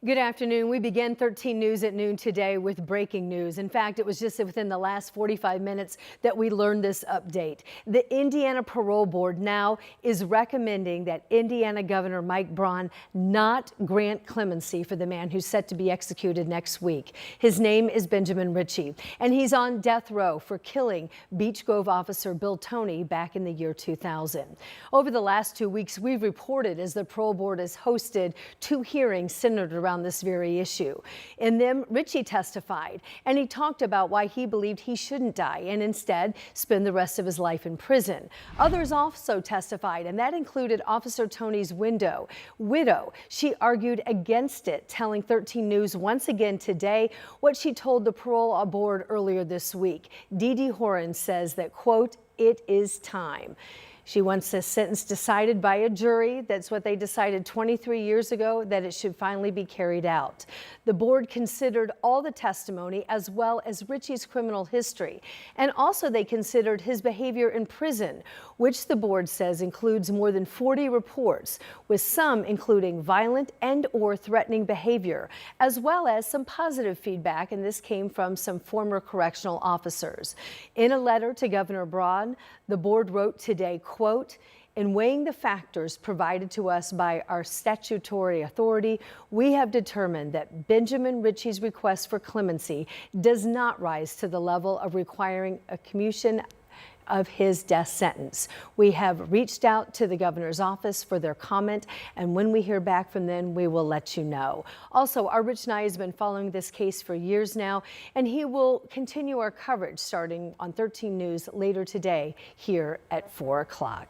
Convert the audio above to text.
Good afternoon. We began 13 News at noon today with breaking news. In fact, it was just within the last 45 minutes that we learned this update. The Indiana Parole Board now is recommending that Indiana Governor Mike Braun not grant clemency for the man who's set to be executed next week. His name is Benjamin Ritchie, and he's on death row for killing Beech Grove officer Bill Toney back in the year 2000. Over the last 2 weeks, we've reported as the Parole Board has hosted 2 hearings centered around this very issue. In them, Ritchie testified, and he talked about why he believed he shouldn't die and instead spend the rest of his life in prison. Others also testified, and that included Officer Toney's widow. She argued against it, telling 13 News once again today what she told the Parole Board earlier this week. Dee Horan says that, quote, "It is time." She wants this sentence decided by a jury. That's what they decided 23 years ago, that it should finally be carried out. The board considered all the testimony as well as Ritchie's criminal history. And also they considered his behavior in prison, which the board says includes more than 40 reports, with some including violent and/or threatening behavior, as well as some positive feedback, and this came from some former correctional officers. In a letter to Governor Braun, the board wrote today, quote, "In weighing the factors provided to us by our statutory authority, we have determined that Benjamin Ritchie's request for clemency does not rise to the level of requiring a commutation of his death sentence. We have reached out to the governor's office for their comment, and when we hear back from them, we will let you know." Also, our Rich Nye has been following this case for years now, and he will continue our coverage starting on 13 News later today here at 4 o'clock.